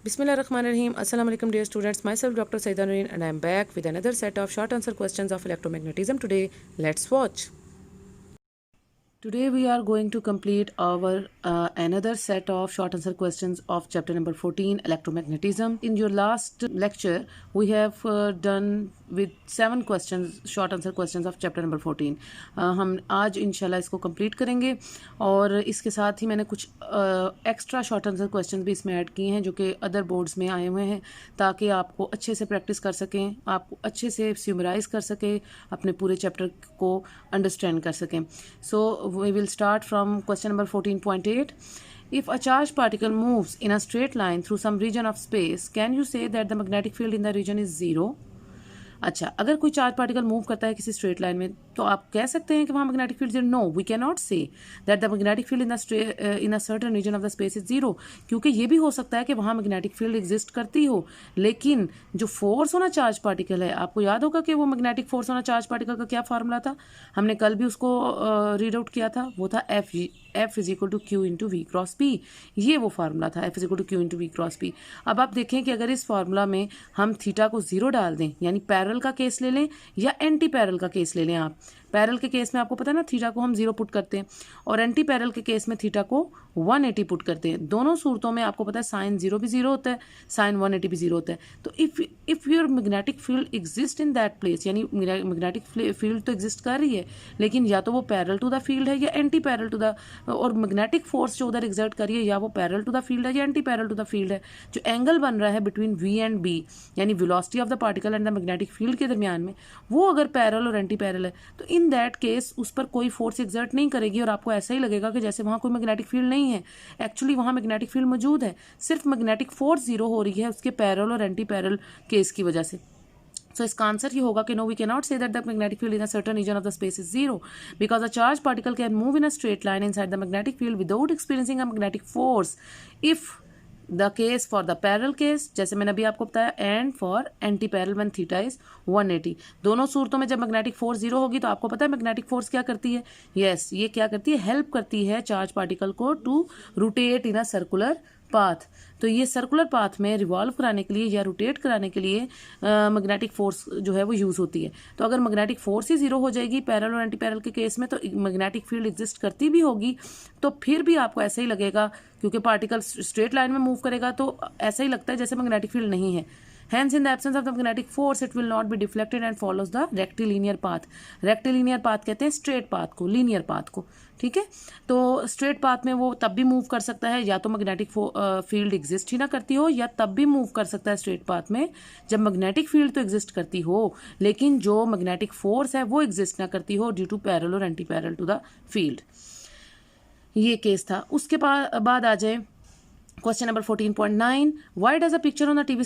Bismillahirrahmanirrahim. Assalamu alaikum dear students. Myself Dr. Saida Noreen and I am back with another set of short answer questions of electromagnetism. Today, let's watch. Today we are going to complete our another set of short answer questions of chapter number 14 electromagnetism. In your last lecture we have done with 7 questions short answer questions of chapter number 14. हम आज इंशाल्लाह इसको complete करेंगे और इसके साथ ही मैंने कुछ एक्स्ट्रा शॉर्ट आंसर क्वेश्चन भी इसमें ऐड किए हैं जो कि अदर बोर्ड्स में आए हुए हैं ताकि आपको अच्छे से प्रैक्टिस कर सकें, आपको अच्छे से स्यूमराइज कर सकें, अपने पूरे चैप्टर को अंडरस्टैंड कर सकें. सो we will start from question number 14.8. If a charged particle moves in a straight line through some region of space, can you say that the magnetic field in the region is zero? अच्छा, अगर कोई charge particle move करता है किसी straight line में तो आप कह सकते हैं कि वहाँ magnetic field zero. No, we can not say that the magnetic field in a certain region of the space is zero, क्योंकि ये भी हो सकता है कि वहाँ मैग्नेटिक फील्ड एग्जिस्ट करती हो लेकिन जो force on a charge particle है, आपको याद होगा कि वो magnetic force on a charge particle का क्या फार्मूला था, हमने कल भी उसको रीड आउट किया था, वो था F is equal to Q into V cross P. ये वो फार्मूला था, F is equal to Q into V cross P. अब आप देखें कि अगर इस फार्मूला में हम थीटा को जीरो डाल दें, यानी पैरेलल का केस ले लें या एंटी पैरेलल का केस ले लें. आप पैरेलल के केस में आपको पता है ना, थीटा को हम जीरो पुट करते हैं और एंटी पैरेलल के केस में थीटा को 180 पुट करते हैं. दोनों सूरतों में आपको पता है साइन जीरो भी जीरो होता है, साइन 180 भी जीरो होता है. तो if your magnetic field exist in that place, यानी मैग्नेटिक फील्ड तो एग्जिस्ट कर रही है लेकिन या तो वो पैरेलल टू द फील्ड है या एंटी पैरेलल टू द, और मैग्नेटिक फोर्स जो उधर एग्जर्ट कर रही है या वो पैरेलल टू द फील्ड है या anti parallel to the field है, जो एंगल बन रहा है बिटवीन वी एंड बी यानी velocity of the particle and the magnetic field के दरमियान में, वो अगर पैरेलल और एंटी पैरेलल है तो इन दैट केस उस पर कोई फोर्स एग्जर्ट नहीं करेगी और आपको ऐसा ही लगेगा कि जैसे वहां कोई मैग्नेटिक फील्ड नहीं है. एक्चुअली वहां मैग्नेटिक फील्ड मौजूद है, सिर्फ मैग्नेटिक फोर्स जीरो हो रही है उसके पैरेलल और एंटी पैरेलल केस की वजह से. So इसका आंसर ये होगा कि no, we cannot say that the magnetic field in a certain region of the space is zero because a charged particle can move in a straight line inside the magnetic field without experiencing a magnetic force if the case for the parallel case, जैसे मैंने अभी आपको बताया, and for anti parallel when theta is 180. दोनों सूरतों में जब magnetic force zero होगी तो आपको पता है मैग्नेटिक फोर्स क्या करती है. यस, ये क्या करती है, हेल्प करती है चार्ज पार्टिकल को to rotate in a circular path. तो ये सर्कुलर पाथ में रिवॉल्व कराने के लिए या रोटेट कराने के लिए मैग्नेटिक फोर्स जो है वो यूज होती है. तो अगर मैग्नेटिक फोर्स ही जीरो हो जाएगी पैरेलल और एंटी पैरेलल के केस में तो मैग्नेटिक फील्ड एग्जिस्ट करती भी होगी तो फिर भी आपको ऐसा ही लगेगा, क्योंकि पार्टिकल स्ट्रेट लाइन में मूव करेगा तो ऐसा ही लगता है जैसे मैग्नेटिक फील्ड नहीं है. Hence, in the absence of the magnetic force, it will not be deflected and follows the rectilinear path. Rectilinear path कहते हैं स्ट्रेट पाथ को, लीनियर पाथ को. ठीक है, तो स्ट्रेट पाथ में वो तब भी मूव कर सकता है या तो मैग्नेटिक फील्ड एग्जिस्ट ही ना करती हो, या तब भी मूव कर सकता है स्ट्रेट पाथ में जब मैग्नेटिक फील्ड तो एग्जिस्ट करती हो लेकिन जो मैग्नेटिक फोर्स है वो एग्जिस्ट ना करती हो ड्यू टू पैरेलल और anti parallel to the field. ये केस था. उसके बाद आ जाए Question number 14.9. Why does a picture on the TV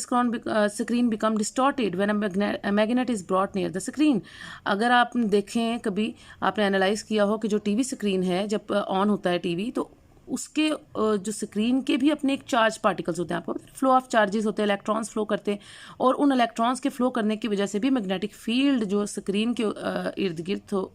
screen become distorted when a magnet is brought near the screen? अगर आप देखें, कभी आपने एनालाइज किया हो कि जो टीवी स्क्रीन है जब ऑन होता है टीवी तो उसके जो स्क्रीन के भी अपने एक चार्ज पार्टिकल्स होते हैं, आपको फ्लो ऑफ चार्जेस होते हैं, इलेक्ट्रॉन्स फ्लो करते हैं और उन इलेक्ट्रॉन्स के फ्लो करने की वजह से भी मैग्नेटिक फील्ड जो स्क्रीन के इर्द गिर्द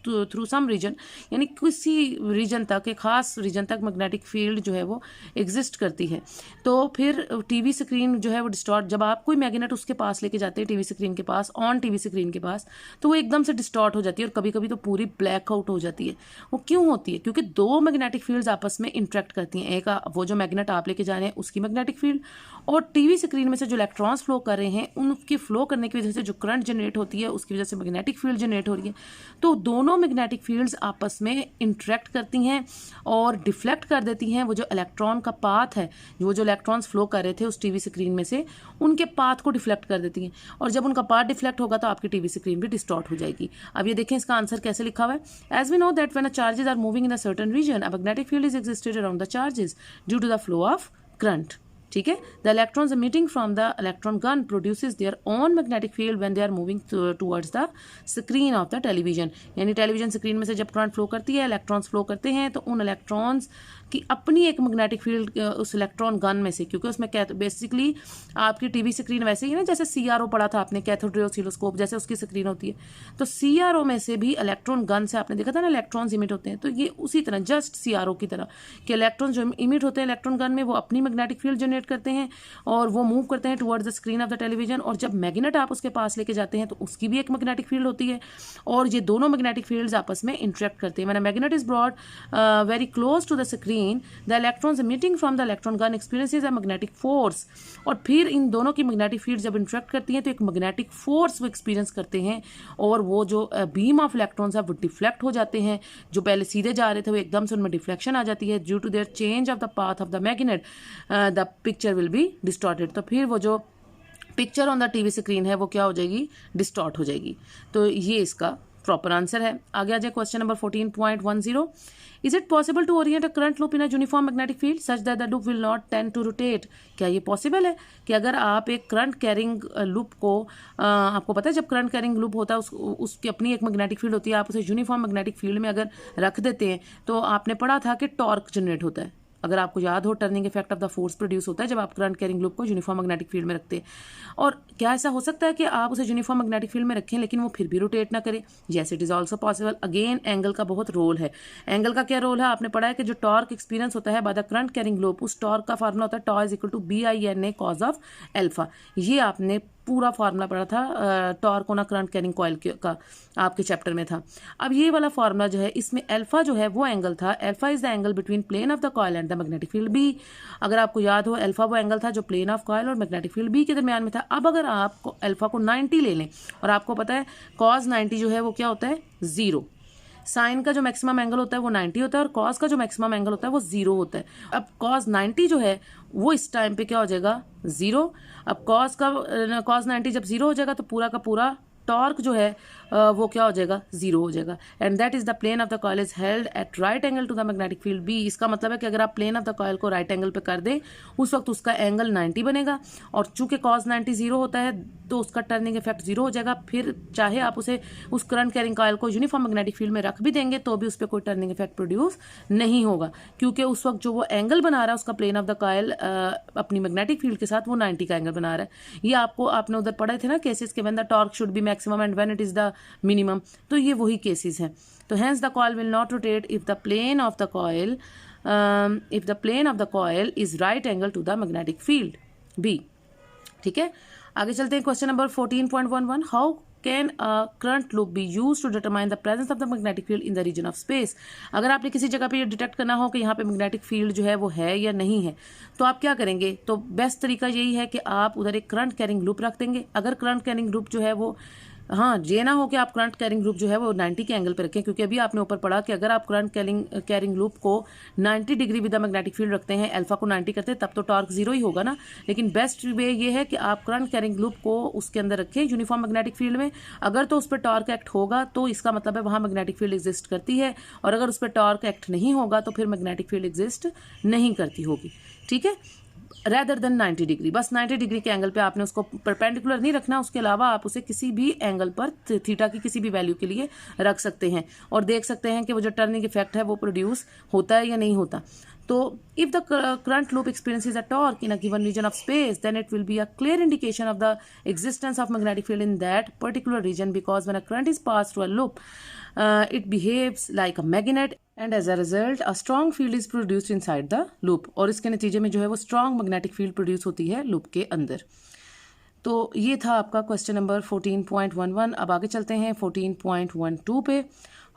थ्रू सम रीजन यानी किसी रीजन तक, एक खास रीजन तक मैग्नेटिक फील्ड जो है वो एग्जिस्ट करती है. तो फिर टीवी स्क्रीन जो है वो डिस्टॉर्ट, जब आप कोई मैग्नेट उसके पास लेके जाते हैं टीवी स्क्रीन के पास, ऑन टीवी स्क्रीन के पास, तो वो एकदम से डिस्टॉर्ट हो जाती है और कभी कभी तो पूरी ब्लैकआउट हो जाती है. वो क्यों होती है? क्योंकि दो मैग्नेटिक फील्ड्स आपस में इंटरेक्ट करती हैं. एक वो जो मैग्नेट आप लेके जा रहे हैं उसकी मैग्नेटिक फील्ड और टीवी स्क्रीन में से जो इलेक्ट्रॉन्स फ्लो कर रहे हैं उनके फ्लो करने की वजह से जो करंट जनरेट होती है उसकी वजह से मैग्नेटिक फील्ड जनरेट हो रही है. तो दोनों मैग्नेटिक फील्ड्स आपस में इंटरेक्ट करती हैं और डिफ्लेक्ट कर देती हैं वो जो इलेक्ट्रॉन का पाथ है, वो जो इलेक्ट्रॉन्स फ्लो कर रहे थे उस टीवी स्क्रीन में से, उनके पाथ को डिफ्लेक्ट कर देती हैं और जब उनका पाथ डिफ्लेक्ट होगा तो आपकी टीवी स्क्रीन भी डिस्टॉर्ट हो जाएगी. अब ये देखें इसका आंसर कैसे लिखा हुआ है. As we know that when a charges are moving in a certain region a magnetic field is existed around the charges due to the flow of current. ठीक है, the electrons emitting from the electron gun produces their own magnetic field when they are moving towards the screen of the television. यानी television screen में से जब current flow करती है, electrons flow करते हैं तो उन इलेक्ट्रॉन्स कि अपनी एक मैग्नेटिक फील्ड उस इलेक्ट्रॉन गन में से, क्योंकि उसमें बेसिकली आपकी टीवी स्क्रीन वैसे ही ना, जैसे CRO पढ़ा था आपने, कैथोड रे ऑसिलोस्कोप जैसे उसकी स्क्रीन होती है, तो CRO में से भी इलेक्ट्रॉन गन से आपने देखा था ना इलेक्ट्रॉन्स इमिट होते हैं, तो ये उसी तरह जस्ट CRO की तरह कि इलेक्ट्रॉन जो इमिट होते हैं इलेक्ट्रॉन गन में, वो अपनी मैग्नेटिक फील्ड जनरेट करते हैं और वो मूव करते हैं towards the screen of the television, और जब मैग्नेट आप उसके पास लेके जाते हैं तो उसकी भी एक मैग्नेटिक फील्ड होती है, और ये दोनों मैग्नेटिक फील्ड्स आपस में इंटरेक्ट करते हैं। When a magnet is brought very close to the screen, the electrons emitting from the electron gun experiences a magnetic force, और फिर इन दोनों की मैग्नेटिक फील्ड जब इंटरेक्ट करती हैं तो एक मैग्नेटिक फोर्स वो एक्सपीरियंस करते हैं, और वो जो बीम ऑफ इलेक्ट्रॉन्स है वो डिफ्लेक्ट हो जाते हैं, जो पहले सीधे जा रहे थे वो एकदम से उनमें डिफ्लेक्शन आ जाती है due to their change of the path of the magnet, the picture will be distorted, तो फिर वो जो picture on the TV screen है वो क्या हो जाएगी, डिस्टॉर्ट हो जाएगी। तो ये इसका प्रॉपर आंसर है। आगे आ जाए question number 14.10, is it possible to orient a current loop in a uniform magnetic field such that the loop will not tend to rotate? क्या ये पॉसिबल है कि अगर आप एक करंट कैरिंग लूप को, आपको पता है जब करंट कैरिंग लूप होता है उसकी अपनी एक मैग्नेटिक फील्ड होती है, आप उसे यूनिफॉर्म मैग्नेटिक फील्ड में अगर रख देते हैं तो आपने पढ़ा था कि टॉर्क जनरेट होता है, अगर आपको याद हो turning effect of the force produce होता है जब आप करंट कैरिंग लूप को यूनिफॉर्म मैग्नेटिक फील्ड में रखते हैं। और क्या ऐसा हो सकता है कि आप उसे यूनिफॉर्म मैग्नेटिक फील्ड में रखें लेकिन वो फिर भी रोटेट ना करे? Yes, it is also possible. Again angle का बहुत रोल है। एंगल का क्या रोल है? आपने पढ़ा है कि जो टॉर्क एक्सपीरियंस होता है by the current carrying loop, उस टॉर्क का फार्मूला होता है tau is equal to BINA cos of alpha. ये आपने पूरा फार्मूला पढ़ा था torque on a current carrying coil का, आपके चैप्टर में था। अब ये वाला फार्मूला जो है इसमें अल्फा जो है वो एंगल था, alpha is the angle between plane of the coil and the magnetic field B। अगर आपको याद हो अल्फा वो एंगल था जो प्लेन ऑफ कॉइल और मैग्नेटिक फील्ड B के दरमियान में था। अब अगर आप अल्फा को 90 ले लें, और आपको पता है कॉस 90 जो है वो क्या होता है, 0। साइन का जो मैक्सिमम एंगल होता है वो 90 होता है और कॉस का जो मैक्सिमम एंगल होता है वो 0 होता है। अब कॉस 90 जो है वो इस टाइम पे क्या हो जाएगा, 0। अब कॉस 90 जब 0 हो जाएगा तो पूरा का पूरा टॉर्क जो है वो क्या हो जाएगा, 0 हो जाएगा। And that is the plane of the coil is held at right angle to the magnetic field B। इसका मतलब है कि अगर आप प्लेन ऑफ द कॉइल को राइट एंगल पे कर दें उस वक्त उसका एंगल 90 बनेगा, और चूंकि कॉस 90 0 होता है तो उसका टर्निंग इफेक्ट 0 हो जाएगा। फिर चाहे आप उसे उस करंट कैरिंग कॉइल को यूनिफॉर्म मैग्नेटिक फील्ड में रख भी देंगे तो भी उस पर कोई टर्निंग इफेक्ट प्रोड्यूस नहीं होगा, क्योंकि उस वक्त जो वो एंगल बना रहा है उसका प्लेन ऑफ द कॉइल अपनी मैग्नेटिक फील्ड के साथ वो 90 का एंगल बना रहा है। ये आपने उधर पढ़े थे ना केसेस के, when the torque should be maximum and when it is the minimum, तो ये वही केसेस हैं। तो hence the coil will not rotate if the plane of the coil is right angle to the magnetic field B। ठीक है, आगे चलते हैं question number 14.11, how can a current loop be use to determine the presence of the magnetic field in the region of space? अगर आपने किसी जगह पे ये डिटेक्ट करना हो कि यहाँ पे मैग्नेटिक फील्ड जो है वो है या नहीं है, तो आप क्या करेंगे? तो बेस्ट तरीका यही है कि आप उधर एक करंट कैरिंग लूप रख देंगे। अगर करंट कैरिंग लूप जो है वो, हाँ, ये ना हो कि आप करंट कैरिंग लूप जो है वो 90 के एंगल पे रखें, क्योंकि अभी आपने ऊपर पढ़ा कि अगर आप करंट कैरिंग लूप को 90 degree with the magnetic field रखते हैं, अल्फा को 90 करते हैं, तब तो टॉर्क 0 ही होगा ना। लेकिन बेस्ट वे ये है कि आप करंट कैरिंग लूप को उसके अंदर रखें यूनिफॉर्म मैग्नेटिक फील्ड में। अगर तो उस पर टॉर्क एक्ट होगा तो इसका मतलब है वहाँ मैग्नेटिक फील्ड एग्जिस्ट करती है, और अगर उस पर टॉर्क एक्ट नहीं होगा तो फिर मैग्नेटिक फील्ड एग्जिस्ट नहीं करती होगी। ठीक है, रेदर देन 90 डिग्री, बस 90 डिग्री के एंगल पे आपने उसको परपेंडिकुलर नहीं रखना, उसके अलावा आप उसे किसी भी एंगल पर थीटा की किसी भी वैल्यू के लिए रख सकते हैं और देख सकते हैं कि वो जो टर्निंग इफेक्ट है वो प्रोड्यूस होता है या नहीं होता। तो if the current loop experiences a torque in a given region of space, then it will be a clear indication of the existence of magnetic field in that particular region, because when a current is passed through a loop, it behaves like a magnet and as a result a strong field is produced inside the loop, और इसके नतीजे में जो है वो strong magnetic field produce होती है loop के अंदर। तो ये था आपका क्वेश्चन नंबर 14.11। अब आगे चलते हैं 14.12 पे।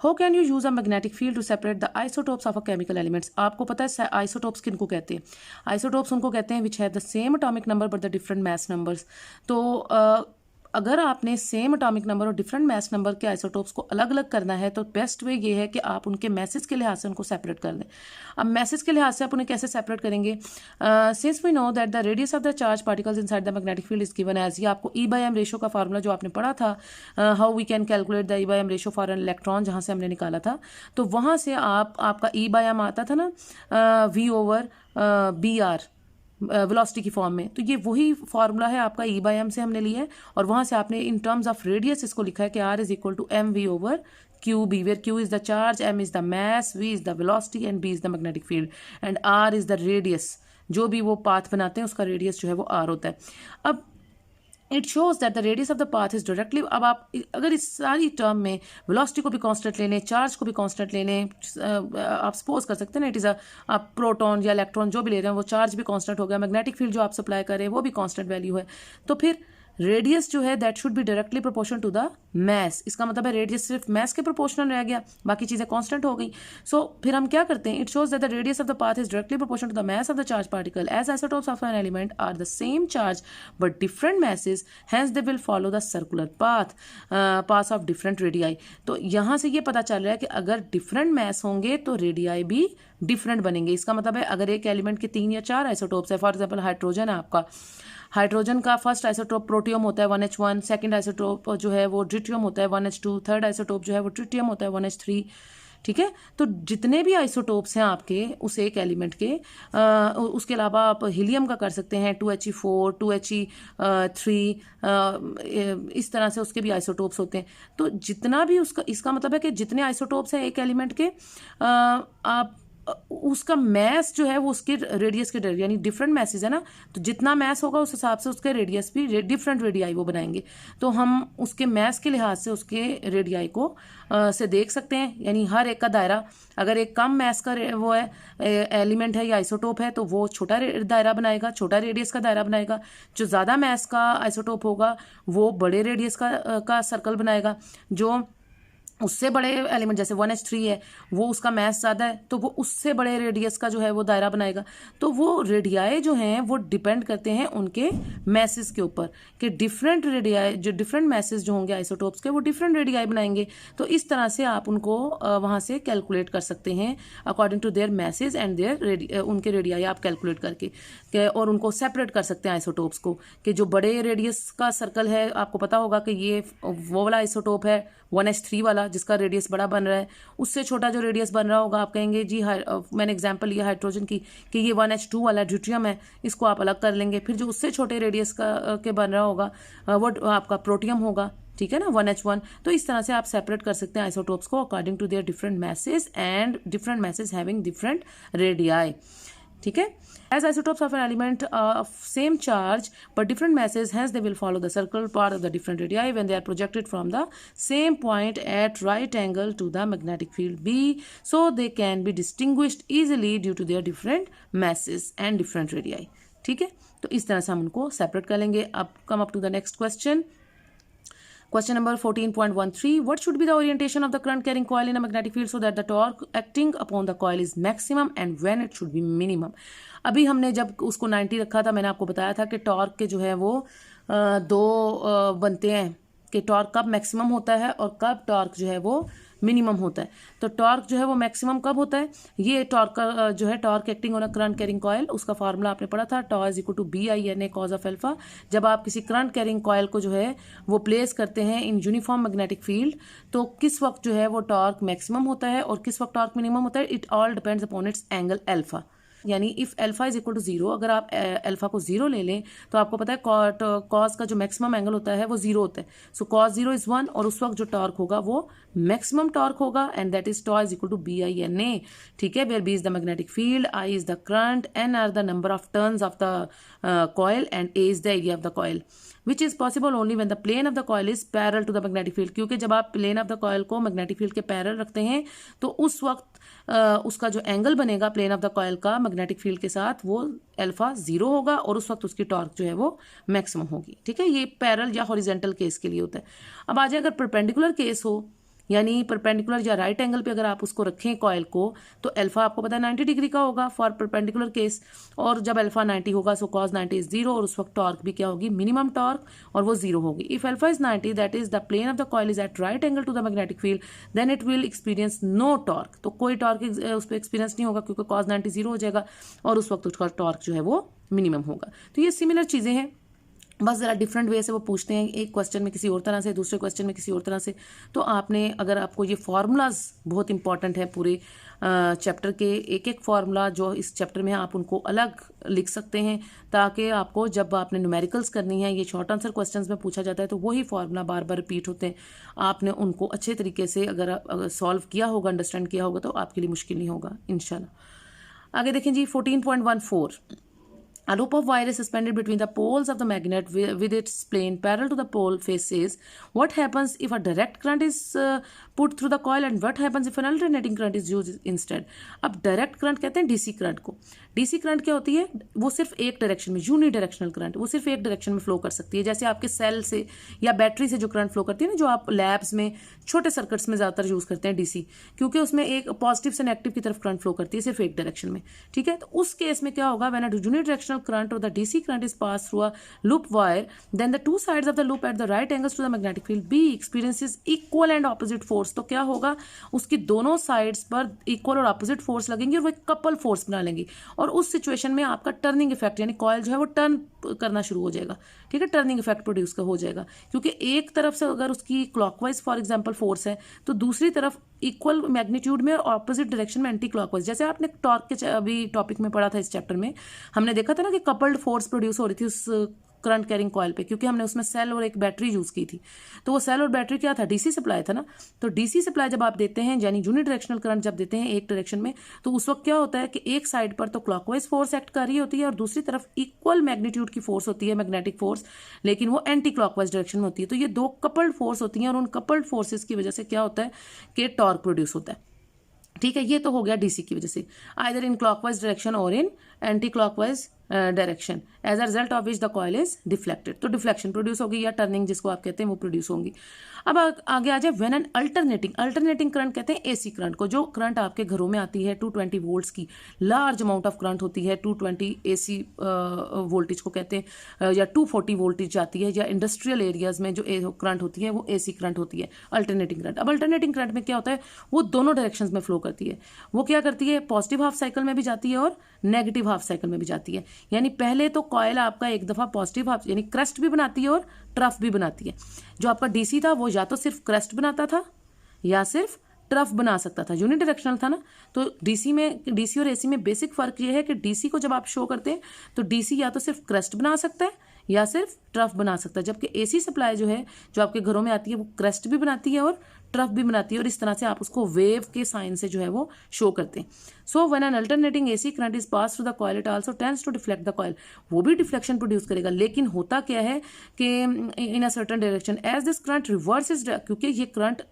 How can you use a magnetic field to separate the isotopes of a chemical elements? आपको पता है आइसोटोप्स किनको कहते हैं? आइसोटोप्स उनको कहते हैं which have the same atomic number but the different mass numbers. तो अगर आपने सेम एटॉमिक नंबर और डिफरेंट मास नंबर के आइसोटोप्स को अलग अलग करना है तो बेस्ट वे ये है कि आप उनके मैसेज के लिहाज से उनको सेपरेट कर दें। अब मैसेज के लिहाज से आप उन्हें कैसे सेपरेट करेंगे? Since we know that the radius of the charge particles inside the magnetic field is given as, ये आपको E/m रेशो का फार्मूला जो आपने पढ़ा था, how we can calculate the E/m ratio for an electron, जहाँ से हमने निकाला था, तो वहाँ से आपका E/m आता था ना V/BR, वेलोसिटी की फॉर्म में। तो ये वही फॉर्मूला है आपका E/m से हमने लिया है, और वहाँ से आपने इन टर्म्स ऑफ रेडियस इसको लिखा है कि R is equal to mv/qb, where q is the charge, m is the mass, v is the velocity and b is the magnetic field and r is the radius। जो भी वो path बनाते हैं उसका रेडियस जो है वो r होता है। अब it shows that the radius of the path is directly. अब आप अगर इस सारी टर्म में वेलोसिटी को भी कांस्टेंट ले लें, चार्ज को भी कांस्टेंट ले लें, आप सपोज कर सकते हैं ना इट इज़ आप प्रोटॉन या इलेक्ट्रॉन जो भी ले रहे हैं वो चार्ज भी कांस्टेंट हो गया, मैग्नेटिक फील्ड जो आप सप्लाई कर रहे हैं वो भी कांस्टेंट वैल्यू है, तो फिर रेडियस जो है that should be directly proportional to the mass. इसका मतलब है रेडियस सिर्फ मैस के प्रोपोर्शनल रह गया, बाकी चीज़ें कांस्टेंट हो गई। सो फिर हम क्या करते हैं, it shows that the radius of the path is directly proportional to the mass of the charge particle as isotopes of an element are the same charge but different masses, hence they will follow the circular path of different radii. तो यहाँ से ये पता चल रहा है कि अगर डिफरेंट मैस होंगे तो रेडियाई भी डिफरेंट बनेंगे। इसका मतलब है अगर एक एलिमेंट के 3 या 4 आइसोटोप्स है, फॉर एग्जाम्पल हाइड्रोजन है आपका, हाइड्रोजन का फर्स्ट आइसोटोप प्रोटियम होता है 1H1, सेकंड आइसोटोप जो है वो ड्यूटियम होता है 1H2, थर्ड आइसोटोप जो है वो ट्रिटियम होता है 1H3। ठीक है, तो जितने भी आइसोटोप्स हैं आपके उस एक एलिमेंट के, उसके अलावा आप हीलियम का कर सकते हैं 2He4, 2He3, इस तरह से उसके भी आइसोटोप्स होते हैं। तो जितना भी उसका, इसका मतलब है कि जितने आइसोटोप्स हैं एक एलिमेंट के, आप उसका मैस जो है वो उसके रेडियस के यानी डिफरेंट मैसेज है ना, तो जितना मैस होगा उस हिसाब से उसके रेडियस भी डिफरेंट रेडियाई वो बनाएंगे। तो हम उसके मैस के लिहाज से उसके रेडियाई को से देख सकते हैं, यानी हर एक का दायरा, अगर एक कम मैस का वो है एलिमेंट है या आइसोटोप है तो वो छोटा दायरा बनाएगा, छोटा रेडियस का दायरा बनाएगा। जो ज़्यादा मैस का आइसोटोप होगा वो बड़े रेडियस का सर्कल बनाएगा। जो उससे बड़े एलिमेंट जैसे 1H3 है वो उसका मैस ज़्यादा है तो वो उससे बड़े रेडियस का जो है वो दायरा बनाएगा। तो वो रेडियाई जो हैं वो डिपेंड करते हैं उनके मैसेज के ऊपर कि डिफरेंट रेडियाई, जो डिफरेंट मैसेज जो होंगे आइसोटोप्स के वो डिफरेंट रेडियाई बनाएंगे। तो इस तरह से आप उनको वहाँ से कैलकुलेट कर सकते हैं according to their masses and their उनके रेडियाई आप कैलकुलेट करके और उनको सेपरेट कर सकते हैं आइसोटोप्स को, कि जो बड़े रेडियस का सर्कल है आपको पता होगा कि ये वो वाला आइसोटोप है 1H3 वाला जिसका रेडियस बड़ा बन रहा है, उससे छोटा जो रेडियस बन रहा होगा आप कहेंगे जी मैंने एग्जांपल लिया हाइड्रोजन की कि ये 1H2 वाला ड्यूटियम है, इसको आप अलग कर लेंगे। फिर जो उससे छोटे रेडियस के बन रहा होगा वो आपका प्रोटियम होगा, ठीक है ना, 1H1। तो इस तरह से आप सेपरेट कर सकते हैं आइसोटोप्स को according to their different masses and different masses having different radii. ठीक है, as isotopes of an element of same charge but different masses, hence they will follow the circle part of the different radii when they are projected from the same point at right angle to the magnetic field B, so they can be distinguished easily due to their different masses and different radii। ठीक है, तो इस तरह से हम उनको separate कर लेंगे। अब come up to the next question। Question number 14.13, what should be the orientation of the current carrying coil in a magnetic field so that the torque acting upon the coil is maximum and when it should be minimum। अभी हमने जब उसको 90 रखा था मैंने आपको बताया था कि टॉर्क के जो है वो दो बनते हैं कि टॉर्क कब मैक्सिमम होता है और कब टॉर्क जो है वो मिनिमम होता है। तो टॉर्क जो है वो मैक्सिमम कब होता है, ये टॉर्क का जो है torque acting on a current carrying coil, उसका फार्मूला आपने पढ़ा था, tau is equal to BINA cos of alpha. जब आप किसी करंट कैरिंग कॉयल को जो है वो प्लेस करते हैं इन यूनिफॉर्म मैग्नेटिक फील्ड तो किस वक्त जो है वो टॉर्क मैक्सिमम होता है और किस वक्त टॉर्क मिनिमम होता है, it all depends upon its angle alpha. यानी if alpha is equal to 0, अगर आप अल्फा को 0 ले लें तो आपको पता है कॉस का जो मैक्सिमम एंगल होता है वो 0 होता है। सो कॉस 0 इज 1 और उस वक्त जो टॉर्क होगा वो मैक्सिमम टॉर्क होगा and that is tau is equal to BINA। ठीक है, where B is the magnetic field, I is the current, N are the number of turns of the coil and A is the area of the coil, which is possible only when the plane of the coil is parallel to the magnetic field. क्योंकि जब आप plane of the coil को magnetic field के parallel रखते हैं तो उस वक्त उसका जो एंगल बनेगा प्लेन ऑफ द कॉयल का मैग्नेटिक फील्ड के साथ वो अल्फा 0 होगा और उस वक्त उसकी टॉर्क जो है वो मैक्सिमम होगी। ठीक है, ये पैरेलल या हॉरिजेंटल केस के लिए होता है। अब आ जाए अगर परपेंडिकुलर केस हो, यानी परपेंडिकुलर या राइट एंगल पे अगर आप उसको रखें कॉयल को तो अल्फा आपको पता है 90 डिग्री का होगा फॉर परपेंडिकुलर केस, और जब अल्फा 90 होगा सो कॉस 90 इज 0 और उस वक्त टॉर्क भी क्या होगी, मिनिमम टॉर्क, और वो 0 होगी। If alpha is 90 that is the plane of the coil is at right angle to the magnetic field then it will experience no torque. तो कोई टॉर्क उस पर एक्सपीरियंस नहीं होगा क्योंकि कॉस 90 0 हो जाएगा और उस वक्त उसका टॉर्क जो है वो मिनिमम होगा। तो ये सिमिलर चीज़ें हैं बस ज़रा डिफरेंट वे से वो पूछते हैं, एक क्वेश्चन में किसी और तरह से, दूसरे क्वेश्चन में किसी और तरह से। तो आपने, अगर आपको ये फार्मूलाज बहुत इंपॉर्टेंट है पूरे चैप्टर के, एक एक फार्मूला जो इस चैप्टर में है आप उनको अलग लिख सकते हैं, ताकि आपको जब आपने न्यूमेरिकल्स करनी है, ये शॉर्ट आंसर क्वेश्चंस में पूछा जाता है, तो वही फार्मूला बार बार रिपीट होते हैं। आपने उनको अच्छे तरीके से अगर सॉल्व किया होगा, अंडरस्टैंड किया होगा, तो आपके लिए मुश्किल नहीं होगा इंशाल्लाह। आगे देखें जी 14.14। A loop of wire is suspended between the poles of the magnet with its plane parallel to the pole faces. What happens if a direct current is put through the coil, and what happens if an alternating current is used instead? अब direct current कहते हैं DC current को। DC current क्या होती है? वो सिर्फ एक डायरेक्शन में, यूनी डायरेक्शनल करंट, वो सिर्फ एक डायरेक्शन में फ्लो कर सकती है। जैसे आपके सेल से या बैटरी से जो करंट फ्लो करती है ना, जो आप लैब्स में छोटे सर्किट्स में ज़्यादातर यूज़ करते हैं डीसी, क्योंकि उसमें एक पॉजिटिव से नेगेटिव की तरफ करंट फ्लो करती है सिर्फ एक डायरेक्शन में। ठीक है, तो उस केस में क्या होगा? When a unidirectional current or the DC current is passed through a loop wire, then the two sides of the loop at the right angles to the magnetic field B experiences equal and opposite force. तो क्या होगा? उसकी दोनों sides पर equal और opposite force लगेंगी और वो एक कपल फोर्स बना लेंगी, और उस सिचुएशन में आपका टर्निंग इफेक्ट, यानी कॉइल जो है वो टर्न करना शुरू हो जाएगा। ठीक है, टर्निंग इफेक्ट प्रोड्यूस हो जाएगा, क्योंकि एक तरफ से अगर उसकी क्लॉकवाइज फॉर एग्जांपल फोर्स है, तो दूसरी तरफ इक्वल मैग्नीट्यूड में और ऑपोजिट डायरेक्शन में एंटी क्लॉकवाइज। जैसे आपने टॉर्क के अभी टॉपिक में पढ़ा था, इस चैप्टर में हमने देखा था ना कि कपल्ड फोर्स प्रोड्यूस हो रही थी उस करंट कैरिंग कॉइल पे, क्योंकि हमने उसमें सेल और एक बैटरी यूज की थी। तो वो सेल और बैटरी क्या था? डीसी सप्लाई था ना। तो डीसी सप्लाई जब आप देते हैं, यानी यूनी डायरेक्शनल करंट जब देते हैं एक डायरेक्शन में, तो उस वक्त क्या होता है कि एक साइड पर तो क्लॉकवाइज फोर्स एक्ट कर रही होती है और दूसरी तरफ इक्वल मैग्नीट्यूड की फोर्स होती है, मैग्नेटिक फोर्स, लेकिन वो एंटी क्लॉकवाइज डायरेक्शन में होती है। तो ये दो कपल्ड फोर्स होती हैं, और उन कपल्ड फोर्सेस की वजह से क्या होता है कि टॉर्क प्रोड्यूस होता है। ठीक है, ये तो हो गया डीसी की वजह से, आइदर इन क्लॉकवाइज डायरेक्शन और in anti clockwise direction, as a result of which the coil is deflected. तो डिफ्लेक्शन प्रोड्यूस होगी या टर्निंग जिसको आप कहते हैं वो प्रोड्यूस होंगी। अब आगे आ जाए व्हेन एन अल्टरनेटिंग करंट कहते हैं एसी करंट को। जो करंट आपके घरों में आती है 220 वोल्ट्स की, लार्ज अमाउंट ऑफ करंट होती है, 220 एसी वोल्टेज को कहते हैं, या 240 वोल्टेज आती है, या इंडस्ट्रियल एरियाज में जो करंट होती है वो एसी करंट होती है, अल्टरनेटिंग करंट। अब अल्टरनेटिंग करंट में क्या होता है? वो दोनों डायरेक्शंस में फ्लो करती है। वो क्या करती है? पॉजिटिव हाफ साइकिल में भी जाती है और नेगेटिव हाफ साइकिल में भी जाती है। यानी पहले तो कॉयल आपका एक दफा पॉजिटिव हाफ, यानी क्रस्ट भी बनाती है और ट्रफ भी बनाती है। जो आपका डीसी था वो या तो सिर्फ क्रस्ट बनाता था या सिर्फ ट्रफ बना सकता था, यूनि डायरेक्शनल था ना। तो डीसी और एसी में बेसिक फर्क ये है कि डीसी को जब आप शो करते हैं तो डीसी या तो सिर्फ क्रस्ट बना सकता है या सिर्फ ट्रफ बना सकता है, जबकि एसी सप्लाई जो है जो आपके घरों में आती है वो क्रस्ट भी बनाती है और ट्रफ भी बनाती है, और इस तरह से आप उसको वेव के साइन से जो है वो शो करते हैं। So when an alternating AC current is pass through the coil, it also tends to deflect the coil. वो भी डिफ्लेक्शन प्रोड्यूस करेगा, लेकिन होता क्या है कि in a certain direction as this current reverses, क्योंकि ये करंट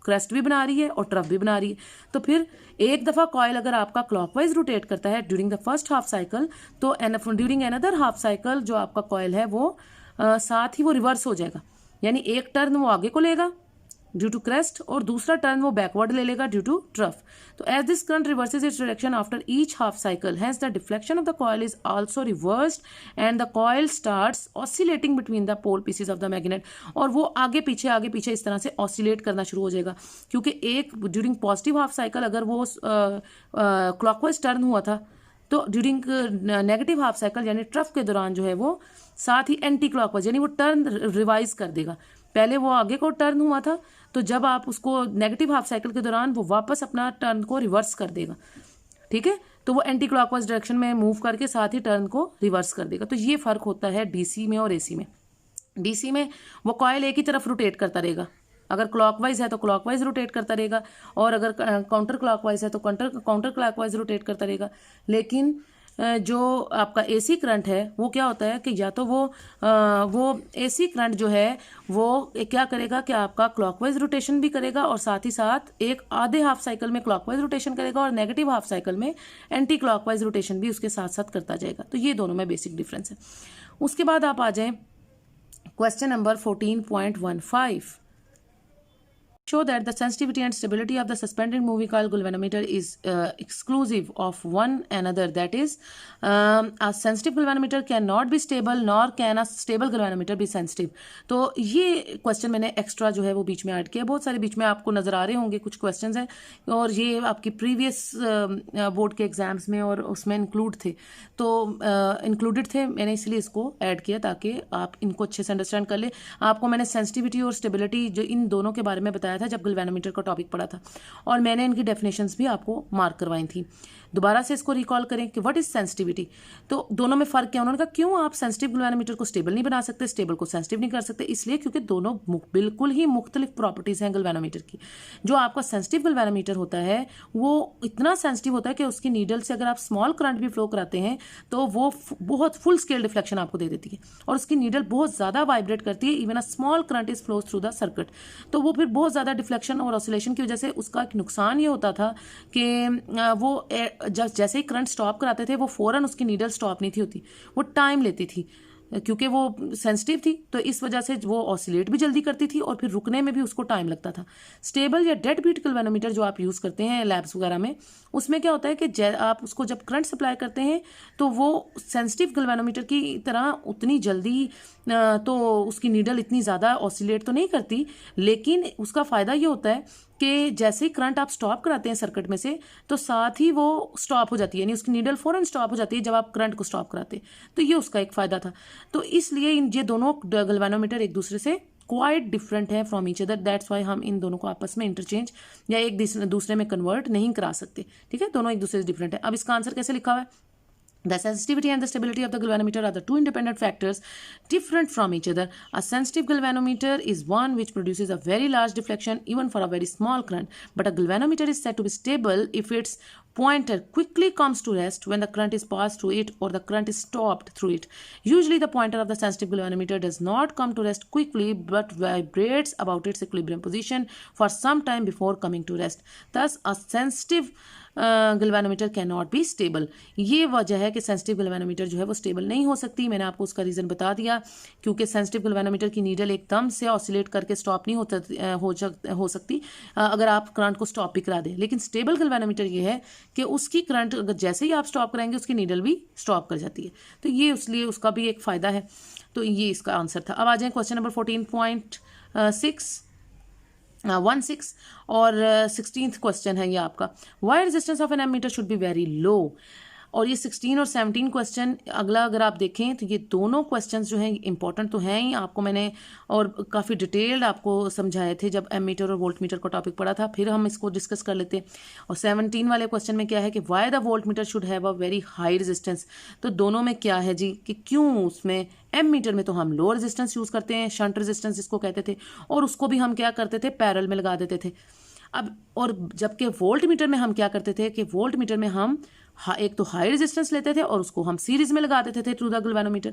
क्रस्ट भी बना रही है और ट्रफ भी बना रही है। तो फिर एक दफा कॉइल अगर आपका क्लॉकवाइज रोटेट करता है during the first half cycle, तो ड्यूरिंग अनदर हाफ साइकिल जो आपका कॉइल है वो साथ ही वो रिवर्स हो जाएगा, यानी एक टर्न वो आगे को लेगा ड्यू टू क्रेस्ट और दूसरा टर्न वो बैकवर्ड ले लेगा ड्यू टू ट्रफ। तो as this current reverses its direction after each half cycle, hence the deflection of the coil is also reversed and the coil starts oscillating between the pole pieces of the magnet. और वो आगे पीछे इस तरह से oscillate करना शुरू हो जाएगा, क्योंकि एक ड्यूरिंग पॉजिटिव हाफ साइकिल अगर वो क्लॉकवाइज टर्न हुआ था, तो ड्यूरिंग नेगेटिव हाफ साइकिल यानी ट्रफ के दौरान जो है वो साथ ही एंटी क्लॉकवाइज, यानी वो टर्न रिवाइज कर देगा। पहले वो आगे को टर्न हुआ था, तो जब आप उसको नेगेटिव हाफ साइकिल के दौरान वो वापस अपना टर्न को रिवर्स कर देगा। ठीक है, तो वो एंटी क्लॉकवाइज डायरेक्शन में मूव करके साथ ही टर्न को रिवर्स कर देगा। तो ये फर्क होता है डीसी में और एसी में। डीसी में वो कॉइल एक ही तरफ रोटेट करता रहेगा, अगर क्लॉकवाइज है तो क्लॉकवाइज रोटेट करता रहेगा, और अगर काउंटर क्लॉकवाइज है तो काउंटर क्लॉकवाइज रोटेट करता रहेगा। लेकिन जो आपका एसी करंट है वो क्या होता है कि या तो वो एसी करंट जो है वो क्या करेगा कि आपका क्लॉकवाइज रोटेशन भी करेगा और साथ ही साथ एक आधे हाफ साइकिल में क्लॉकवाइज रोटेशन करेगा और नेगेटिव हाफ साइकिल में एंटी क्लॉकवाइज रोटेशन भी उसके साथ साथ करता जाएगा। तो ये दोनों में बेसिक डिफरेंस है। उसके बाद आप आ जाएं question number 14.15। show that the sensitivity and stability of the suspended moving coil galvanometer is exclusive of one another. That is, a sensitive galvanometer cannot be stable nor can a stable galvanometer be sensitive. तो ये question मैंने extra जो है वो बीच में add किया. बहुत सारे बीच में आपको नजर आ रहे होंगे कुछ क्वेश्चंस हैं और ये आपकी प्रीवियस बोर्ड के एग्जाम्स में और उसमें इंक्लूड थे, तो इंक्लूडेड थे, मैंने इसलिए इसको ऐड किया ताकि आप इनको अच्छे से अंडरस्टैंड कर ले. आपको मैंने सेंसिटिविटी और स्टेबिलिटी जो इन दोनों के बारे में बताया था जब गैल्वेनोमीटर का टॉपिक पढ़ा था, और मैंने इनकी डेफिनेशंस भी आपको मार्क करवाई थी. दोबारा से इसको रिकॉल करें कि व्हाट इज सेंसिटिविटी. तो दोनों में फर्क क्या. उन्होंने कहा क्यों आप सेंसिटिव गैल्वेनोमीटर को स्टेबल नहीं बना सकते, स्टेबल को सेंसिटिव नहीं कर सकते. इसलिए क्योंकि दोनों बिल्कुल ही मुख्तलिफ प्रॉपर्टीज हैं गैल्वेनोमीटर की. जो आपका सेंसिटिव गैल्वेनोमीटर होता है वो इतना सेंसिटिव होता है कि उसकी नीडल से अगर आप स्मॉल करंट भी फ्लो कराते हैं तो वो बहुत फुल स्केल डिफ्लेक्शन आपको दे देती है और उसकी नीडल बहुत ज़्यादा वाइब्रेट करती है. Even a small current is flows through the circuit. तो वो फिर बहुत ज़्यादा डिफ्लेक्शन और ऑसिलेशन की वजह से उसका एक नुकसान ये होता था कि वो जैसे ही करंट स्टॉप कराते थे वो फौरन उसकी नीडल स्टॉप नहीं थी होती, वो टाइम लेती थी क्योंकि वो सेंसिटिव थी. तो इस वजह से वो ऑसिलेट भी जल्दी करती थी और फिर रुकने में भी उसको टाइम लगता था. स्टेबल या डेड बीट गैल्वेनोमीटर जो आप यूज़ करते हैं लैब्स वगैरह में, उसमें क्या होता है कि आप उसको जब करंट सप्लाई करते हैं तो वो सेंसिटिव गैल्वेनोमीटर की तरह उतनी जल्दी तो उसकी नीडल इतनी ज़्यादा ऑसिलेट तो नहीं करती, लेकिन उसका फ़ायदा ये होता है कि जैसे ही करंट आप स्टॉप कराते हैं सर्किट में से तो साथ ही वो स्टॉप हो जाती है, यानी उसकी नीडल फौरन स्टॉप हो जाती है जब आप करंट को स्टॉप कराते हैं. तो ये उसका एक फ़ायदा था. तो इसलिए ये दोनों गैल्वेनोमीटर एक दूसरे से क्वाइट डिफरेंट है from each other. That's why हम इन दोनों को आपस में इंटरचेंज या एक दूसरे में कन्वर्ट नहीं करा सकते. ठीक है, दोनों एक दूसरे से डिफरेंट है. अब इसका आंसर कैसे लिखा हुआ है. The sensitivity and the stability of the galvanometer are the two independent factors different from each other. A sensitive galvanometer is one which produces a very large deflection even for a very small current. But a galvanometer is said to be stable if its pointer quickly comes to rest when the current is passed through it or the current is stopped through it. Usually the pointer of the sensitive galvanometer does not come to rest quickly but vibrates about its equilibrium position for some time before coming to rest. Thus a sensitive galvanometer can not be stable. ये वजह है कि sensitive galvanometer जो है वो stable नहीं हो सकती. मैंने आपको उसका रीज़न बता दिया, क्योंकि सेंसिटिव गैल्वेनोमीटर की नीडल एकदम से ऑसिलेट करके स्टॉप नहीं हो सकती अगर आप करंट को स्टॉप भी करा दें. लेकिन स्टेबल गैल्वेनोमीटर ये है कि उसकी करंट अगर जैसे ही आप स्टॉप कराएंगे उसकी नीडल भी स्टॉप कर जाती है. तो ये इसलिए उसका भी एक फ़ायदा है. तो ये इसका आंसर था. अब आ जाए क्वेश्चन नंबर 14.16 और 16th क्वेश्चन है ये आपका. Why resistance of an ammeter should be very low. और ये 16 और 17 क्वेश्चन अगला अगर आप देखें तो ये दोनों क्वेश्चंस जो हैं इंपॉर्टेंट तो हैं ही. आपको मैंने और काफ़ी डिटेल्ड आपको समझाए थे जब एमीटर और वोल्ट मीटर का टॉपिक पढ़ा था. फिर हम इसको डिस्कस कर लेते हैं. और 17 वाले क्वेश्चन में क्या है कि why the voltmeter should have a very high resistance. तो दोनों में क्या है जी कि क्यों उसमें एम मीटर में तो हम लो रेजिस्टेंस यूज़ करते हैं, शंट रेजिस्टेंस जिसको कहते थे, और उसको भी हम क्या करते थे पैरेलल में लगा देते थे. अब और जबकि वोल्ट मीटर में हम क्या करते थे कि वोल्ट मीटर में हम एक तो हाई रेजिस्टेंस लेते थे और उसको हम सीरीज में लगा देते थे थ्रू द गैल्वेनोमीटर.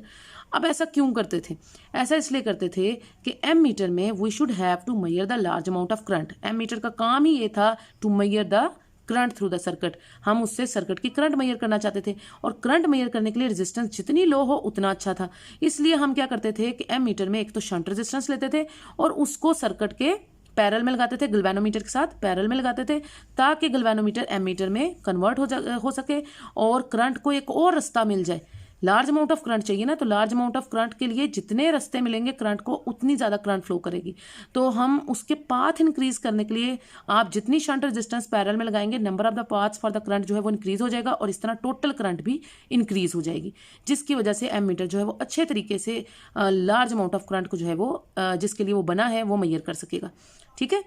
अब ऐसा क्यों करते थे. ऐसा इसलिए करते थे कि एम मीटर में we should have to measure the large amount of current. Ammeter का काम ही ये था to measure the current through the circuit. हम उससे सर्किट की करंट मेजर करना चाहते थे और करंट मेजर करने के लिए रेजिस्टेंस जितनी लो हो उतना अच्छा था. इसलिए हम क्या करते थे कि एम मीटर में एक तो शंट रेजिस्टेंस लेते थे और उसको सर्किट के पैरेलल में लगाते थे, गैल्वेनोमीटर के साथ पैरेलल में लगाते थे, ताकि गैल्वेनोमीटर एमीटर में कन्वर्ट हो सके और करंट को एक और रास्ता मिल जाए. लार्ज अमाउंट ऑफ करंट चाहिए ना, तो लार्ज अमाउंट ऑफ करंट के लिए जितने रास्ते मिलेंगे करंट को उतनी ज़्यादा करंट फ्लो करेगी. तो हम उसके पाथ इंक्रीज करने के लिए आप जितनी शंट रेजिस्टेंस पैरेलल में लगाएंगे number of the paths for the current जो है वो इंक्रीज हो जाएगा और इस तरह टोटल करंट भी इंक्रीज हो जाएगी, जिसकी वजह से एम मीटर जो है वो अच्छे तरीके से लार्ज अमाउंट ऑफ करंट को जो है वो जिसके लिए वो बना है वो मेजर कर सकेगा. ठीक है,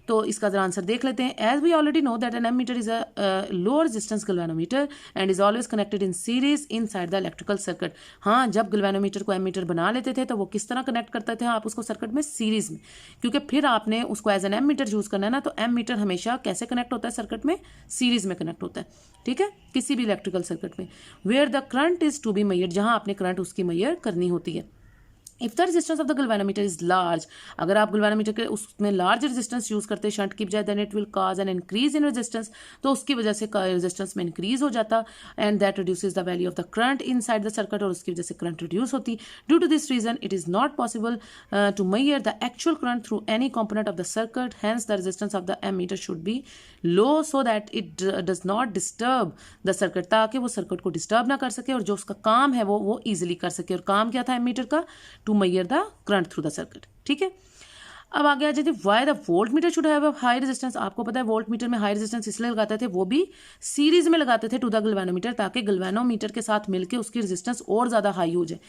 तो इसका जरा आंसर देख लेते हैं. As we already know that an ammeter is a low resistance galvanometer and is always connected in series inside the electrical circuit. हाँ, जब गैल्वेनोमीटर को एमीटर बना लेते थे तो वो किस तरह कनेक्ट करते थे आप उसको सर्किट में सीरीज में, क्योंकि फिर आपने उसको एज एन एमीटर यूज करना है ना. तो एमीटर हमेशा कैसे कनेक्ट होता है सर्किट में, सीरीज में कनेक्ट होता है. ठीक है, किसी भी इलेक्ट्रिकल सर्किट में where the current is to be measured, जहां आपने करंट उसकी मेजर करनी होती है. If the resistance of the galvanometer is large, अगर आप गल्वेनोमीटर के उसमें लार्ज रेजिस्टेंस यूज़ करते हैं शंट की बजाय, then it will cause an increase in resistance, तो उसकी वजह से रेजिस्टेंस में इंक्रीज हो जाता, and that reduces the value of the current inside the circuit, और उसकी वजह से करंट रिड्यूस होती। Due to this reason it is not possible to measure the actual current through any component of the circuit, hence the resistance of the ammeter should be low so that it does not disturb the circuit, ताकि वो circuit को disturb ना कर सके और जो उसका काम है वो ईजिली कर सके। और काम क्या था एमीटर का? To measure the current through the circuit. ठीक है, अब आगे आ जाते हैं why the voltmeter should have a high resistance. आपको पता है वोल्ट मीटर में हाई रेजिस्टेंस इसलिए लगाते थे, वो भी सीरीज में लगाते थे टू द गल्वेनोमीटर, ताकि गल्वेनोमीटर के साथ मिलके उसकी रेजिस्टेंस और ज़्यादा हाई हो जाए,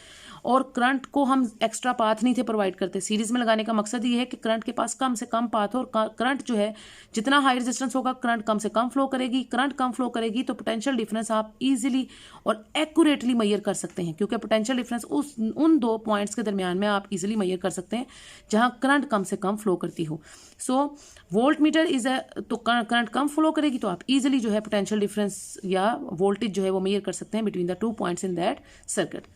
और करंट को हम एक्स्ट्रा पाथ नहीं थे प्रोवाइड करते। सीरीज में लगाने का मकसद ये है कि करंट के पास कम से कम पाथ हो, और करंट जो है जितना हाई रेजिस्टेंस होगा करंट कम से कम फ्लो करेगी। करंट कम फ्लो करेगी तो पोटेंशियल डिफरेंस आप इजीली और एक्यूरेटली मेजर कर सकते हैं, क्योंकि पोटेंशियल डिफरेंस उन दो पॉइंट्स के दरमियान में आप इजीली मेजर कर सकते हैं जहां करंट कम से कम फ्लो करती हो। सो वोल्ट मीटर इज तो करंट कम फ्लो करेगी तो आप इजीली जो है पोटेंशियल डिफरेंस या वोल्टेज जो है वो मेजर कर सकते हैं between the 2 points in that circuit.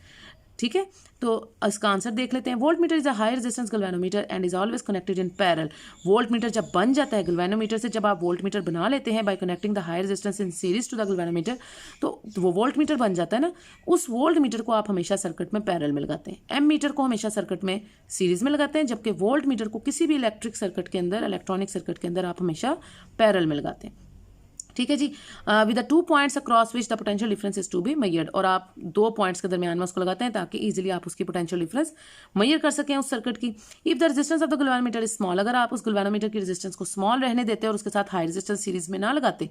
ठीक है, तो इसका आंसर देख लेते हैं। Volt meter is a high resistance galvanometer and is always connected in parallel. Volt meter जब बन जाता है गल्वेनोमीटर से, जब आप वोल्ट मीटर बना लेते हैं by connecting the high resistance in series to the galvanometer, तो वो वोल्ट मीटर बन जाता है ना। उस वोल्ट मीटर को आप हमेशा सर्किट में पैरेलल में लगाते हैं। एम मीटर को हमेशा सर्किट में सीरीज में लगाते हैं, जबकि वोल्ट मीटर को किसी भी इलेक्ट्रिक सर्किट के अंदर, इलेक्ट्रॉनिक सर्किट के अंदर आप हमेशा पैरेलल में लगाते हैं। ठीक है जी, with the 2 points across which the potential difference is to be measured, और आप 2 पॉइंट्स के दरमियान में उसको लगाते हैं ताकि इजीली आप उसकी पोटेंशियल डिफरेंस मेजर कर सकें उस सर्किट की। If the resistance of the galvanometer is small, अगर आप उस गल्वेनोमीटर की रेजिस्टेंस को स्मॉल रहने देते और उसके साथ हाई रेजिस्टेंस सीरीज में ना लगाते,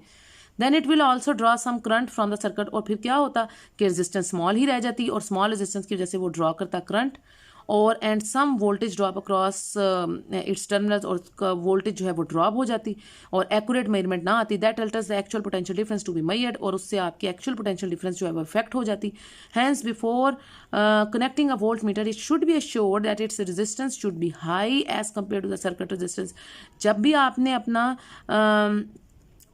then it will also draw some current from the circuit, और फिर क्या होता कि रेजिस्टेंस स्मॉल ही रह जाती और स्मॉल रेजिस्टेंस की वजह से वो ड्रॉ करता करंट, और and some voltage drop across its terminals, और वोल्टेज जो है वो ड्रॉप हो जाती और एक्यूरेट मेजरमेंट ना आती। That alters the actual potential difference to be measured, और उससे आपकी एक्चुअल पोटेंशियल डिफरेंस जो है वो इफेक्ट हो जाती। Hence before connecting a voltmeter it should be assured that its resistance should be high as compare to the circuit resistance. जब भी आपने अपना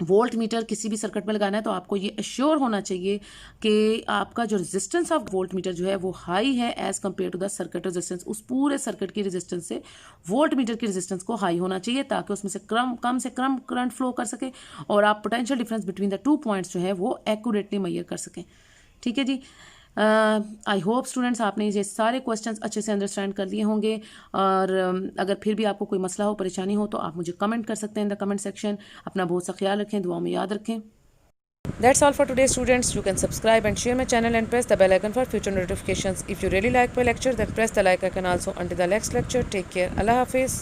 वोल्ट मीटर किसी भी सर्किट में लगाना है तो आपको ये एश्योर होना चाहिए कि आपका जो रेजिस्टेंस ऑफ वोल्ट मीटर जो है वो हाई है as compare to the circuit resistance. उस पूरे सर्किट की रेजिस्टेंस से वोल्ट मीटर की रेजिस्टेंस को हाई होना चाहिए, ताकि उसमें से कम से कम करंट फ्लो कर सके और आप potential difference between the 2 points जो है वो एक्यूरेटली मेजर कर सकें। ठीक है जी, आई होप स्टूडेंट्स आपने ये सारे क्वेश्चंस अच्छे से अंडरस्टैंड कर लिए होंगे, और अगर फिर भी आपको कोई मसला हो, परेशानी हो, तो आप मुझे कमेंट कर सकते हैं इन द कमेंट सेक्शन। अपना बहुत सा ख्याल रखें, दुआ में याद रखें। That's all for today, students. You can subscribe and share my channel and press the bell icon for future notifications. If you really like my lecture, then press the like icon also. Until the next lecture, take care. Allah Hafiz.